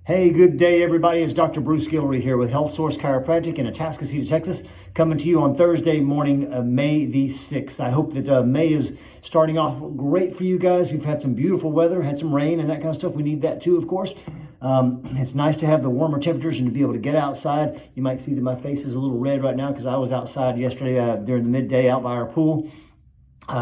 Hey, good day, everybody. It's Dr. Bruce Guillory here with Health Source Chiropractic in Atascocita, Texas, coming to you on Thursday morning, May the 6th. I hope that May is starting off great for you guys. We've had some beautiful weather, had some rain and that kind of stuff. We need that too, of course. It's nice to have the warmer temperatures and to be able to get outside. You might see that my face is a little red right now because I was outside yesterday during the midday out by our pool.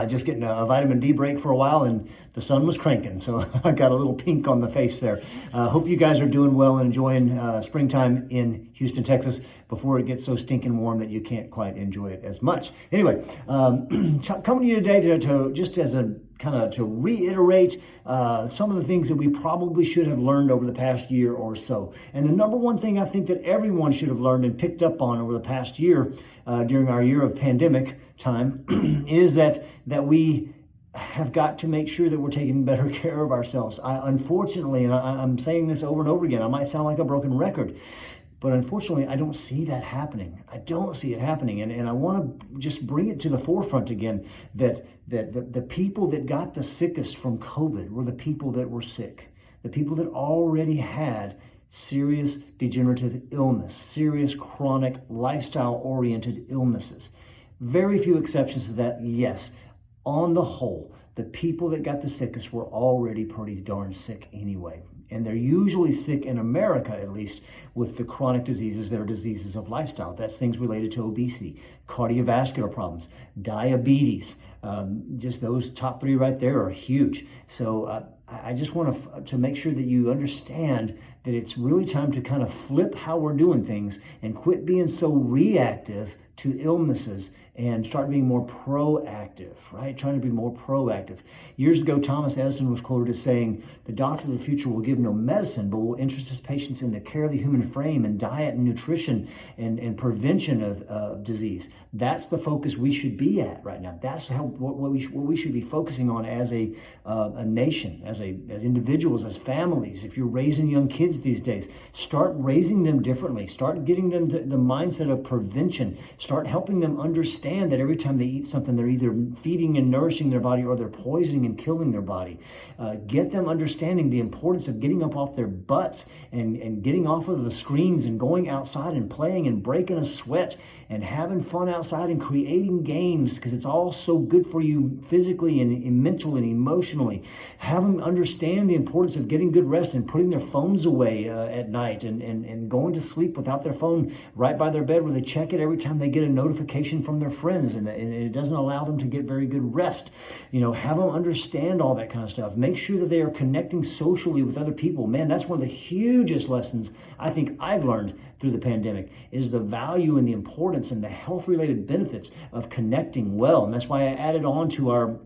Just getting a vitamin D break for a while, and the sun was cranking, so I got a little pink on the face there. Hope you guys are doing well and enjoying springtime in Houston, Texas, before it gets so stinking warm that you can't quite enjoy it as much. Anyway, coming to you today to just as a kind of to reiterate some of the things that we probably should have learned over the past year or so. And the number one thing I think that everyone should have learned and picked up on over the past year during our year of pandemic time is that we have got to make sure that we're taking better care of ourselves. Unfortunately, and I'm saying this over and over again, I might sound like a broken record, but unfortunately, I don't see that happening. I don't see it happening. And I want to just bring it to the forefront again that the people that got the sickest from COVID were the people that were sick, the people that already had serious degenerative illness, serious chronic lifestyle-oriented illnesses. Very few exceptions to that, yes. On the whole, the people that got the sickest were already pretty darn sick anyway. And they're usually sick in America, at least, with the chronic diseases that are diseases of lifestyle. That's things related to obesity, cardiovascular problems, diabetes. Just those top three right there are huge. So I just want to make sure that you understand that it's really time to kind of flip how we're doing things and quit being so reactive to illnesses and start being more proactive, right? Trying to be more proactive. Years ago, Thomas Edison was quoted as saying, "The doctor of the future will give no medicine, but will interest his patients in the care of the human frame and diet and nutrition and prevention of disease." That's the focus we should be at right now. That's what we should be focusing on as a nation, as individuals, as families. If you're raising young kids these days, start raising them differently. Start getting them to the mindset of prevention. Start helping them understand that every time they eat something, they're either feeding and nourishing their body or they're poisoning and killing their body. Get them understanding the importance of getting up off their butts and getting off of the screens and going outside and playing and breaking a sweat and having fun outside and creating games, because it's all so good for you physically and mentally and emotionally. Have them understand the importance of getting good rest and putting their phones away at night and going to sleep without their phone right by their bed, where they check it every time they get a notification from their friends, and it doesn't allow them to get very good rest. Have them understand all that kind of stuff. Make sure that they are connecting socially with other people. Man, that's one of the hugest lessons I think I've learned through the pandemic, is the value and the importance and the health-related benefits of connecting well. And that's why I added on to our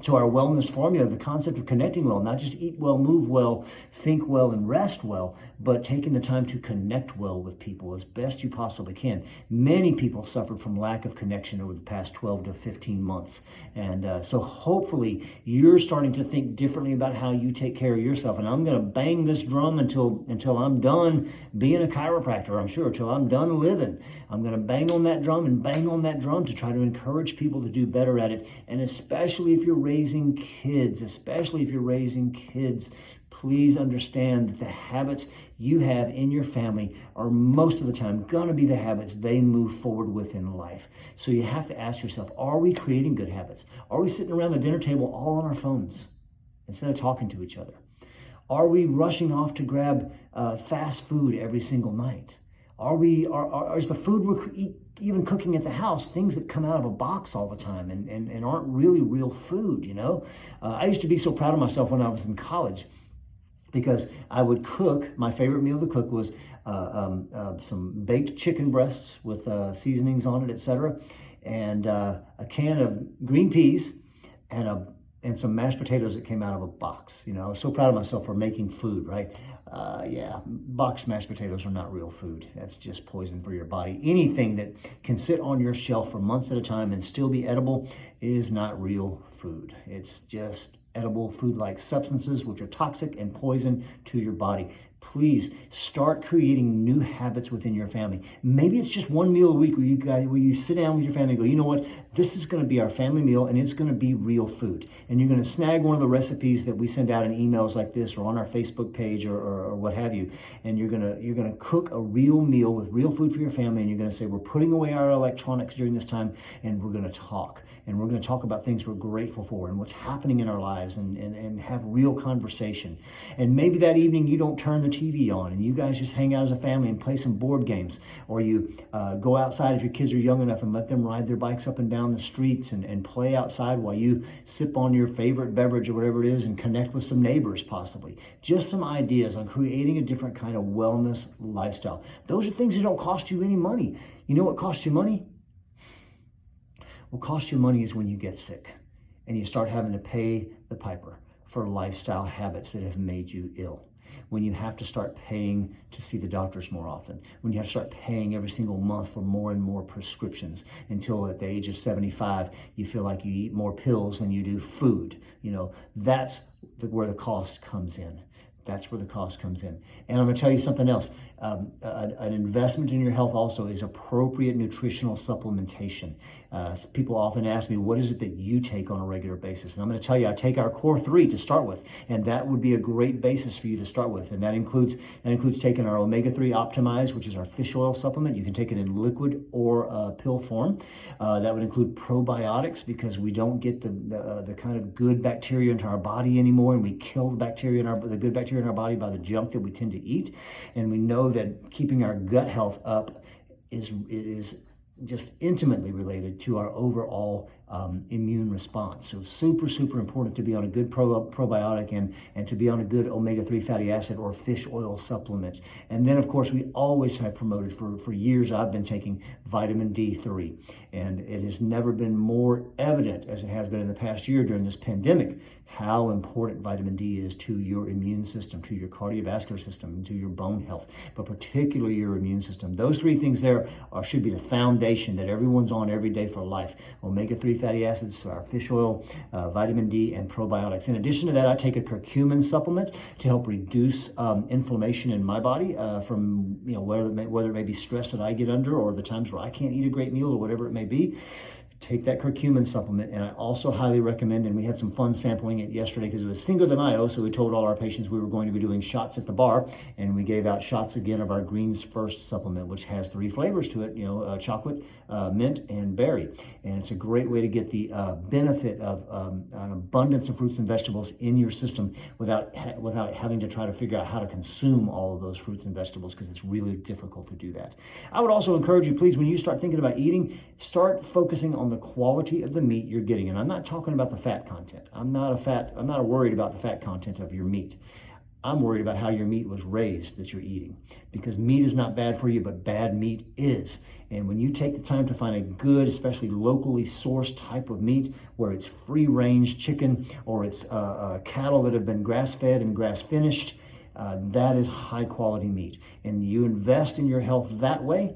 wellness formula, the concept of connecting well, not just eat well, move well, think well, and rest well, but taking the time to connect well with people as best you possibly can. Many people suffered from lack of connection over the past 12 to 15 months. And so hopefully you're starting to think differently about how you take care of yourself. And I'm going to bang this drum until I'm done being a chiropractor, I'm sure, until I'm done living. I'm going to bang on that drum and bang on that drum to try to encourage people to do better at it. And especially if you're raising kids, please understand that the habits you have in your family are most of the time going to be the habits they move forward with in life. So you have to ask yourself, are we creating good habits? Are we sitting around the dinner table all on our phones instead of talking to each other? Are we rushing off to grab fast food every single night? Is the food we're even cooking at the house things that come out of a box all the time and aren't really real food, I used to be so proud of myself when I was in college, because I would cook. My favorite meal to cook was some baked chicken breasts with seasonings on it, etc., and a can of green peas and some mashed potatoes that came out of a box. I was so proud of myself for making food, right? Boxed mashed potatoes are not real food. That's just poison for your body. Anything that can sit on your shelf for months at a time and still be edible is not real food. It's just edible food-like substances which are toxic and poison to your body. please start creating new habits within your family. Maybe it's just one meal a week where you sit down with your family and go, you know what, this is going to be our family meal, and it's going to be real food. And you're going to snag one of the recipes that we send out in emails like this or on our Facebook page or what have you, and you're going to cook a real meal with real food for your family, and you're going to say, we're putting away our electronics during this time, and we're going to talk. And we're going to talk about things we're grateful for and what's happening in our lives, and have real conversation. And maybe that evening you don't turn the TV on and you guys just hang out as a family and play some board games, or you go outside if your kids are young enough and let them ride their bikes up and down the streets and play outside while you sip on your favorite beverage or whatever it is and connect with some neighbors possibly. Just some ideas on creating a different kind of wellness lifestyle. Those are things that don't cost you any money. You know what costs you money? What costs you money is when you get sick and you start having to pay the piper for lifestyle habits that have made you ill. When you have to start paying to see the doctors more often, when you have to start paying every single month for more and more prescriptions, until at the age of 75, you feel like you eat more pills than you do food. That's where the cost comes in. That's where the cost comes in. And I'm going to tell you something else. An investment in your health also is appropriate nutritional supplementation. People often ask me, what is it that you take on a regular basis? And I'm going to tell you, I take our Core 3 to start with, and that would be a great basis for you to start with. And that includes taking our Omega-3 Optimize, which is our fish oil supplement. You can take it in liquid or pill form. That would include probiotics, because we don't get the kind of good bacteria into our body anymore, and we kill the good bacteria in our body by the junk that we tend to eat. And we know that keeping our gut health up is just intimately related to our overall immune response. So super, super important to be on a good probiotic and to be on a good omega-3 fatty acid or fish oil supplement. And then, of course, we always have promoted for years, I've been taking vitamin D3. And it has never been more evident, as it has been in the past year during this pandemic, how important vitamin D is to your immune system, to your cardiovascular system, to your bone health, but particularly your immune system. Those three things there should be the foundation that everyone's on every day for life. Omega-3 fatty acids, our fish oil, vitamin D, and probiotics. In addition to that, I take a curcumin supplement to help reduce inflammation in my body from whether it may be stress that I get under or the times where I can't eat a great meal or whatever it may be. Take that curcumin supplement. And I also highly recommend, and we had some fun sampling it yesterday because it was Cinco de Mayo, so we told all our patients we were going to be doing shots at the bar, and we gave out shots again of our Greens First supplement, which has 3 flavors to it, chocolate, mint, and berry. And it's a great way to get the benefit of an abundance of fruits and vegetables in your system without having to try to figure out how to consume all of those fruits and vegetables, because it's really difficult to do that. I would also encourage you, please, when you start thinking about eating, start focusing on the quality of the meat you're getting. And I'm not talking about the fat content. I'm not worried about the fat content of your meat. I'm worried about how your meat was raised that you're eating, because meat is not bad for you, but bad meat is. And when you take the time to find a good, especially locally sourced type of meat, where it's free-range chicken or it's cattle that have been grass-fed and grass-finished, that is high-quality meat. And you invest in your health that way,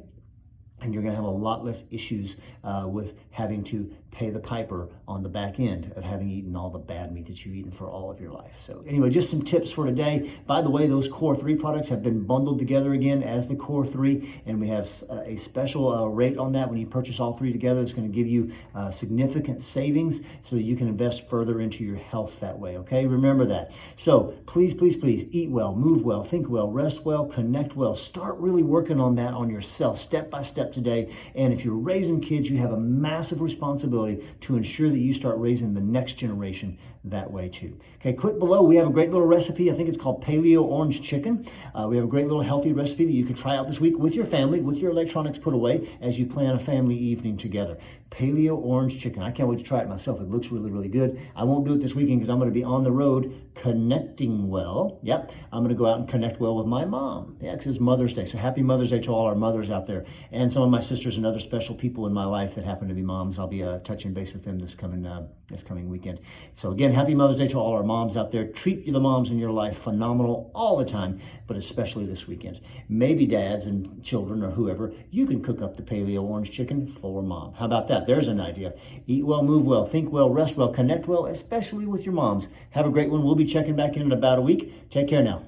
and you're going to have a lot less issues with having to pay the piper on the back end of having eaten all the bad meat that you've eaten for all of your life. So anyway, just some tips for today. By the way, those Core 3 products have been bundled together again as the Core 3, and we have a special rate on that. When you purchase all 3 together, it's going to give you significant savings so you can invest further into your health that way, okay? Remember that. So please, please, please eat well, move well, think well, rest well, connect well. Start really working on that on yourself step by step today. And if you're raising kids, you have a massive responsibility to ensure that you start raising the next generation that way too. Okay, click below. We have a great little recipe. I think it's called Paleo Orange Chicken. We have a great little healthy recipe that you could try out this week with your family, with your electronics put away, as you plan a family evening together. Paleo Orange Chicken. I can't wait to try it myself. It looks really, really good. I won't do it this weekend because I'm going to be on the road connecting well. Yep, I'm going to go out and connect well with my mom. Yeah, because it's Mother's Day. So happy Mother's Day to all our mothers out there, and some of my sisters and other special people in my life that happen to be moms. I'll be touching base with them this coming weekend. So again, happy Mother's Day to all our moms out there. Treat the moms in your life phenomenal all the time, but especially this weekend. Maybe dads and children or whoever, you can cook up the Paleo Orange Chicken for mom. How about that? There's an idea. Eat well, move well, think well, rest well, connect well, especially with your moms. Have a great one. We'll be checking back in about a week. Take care now.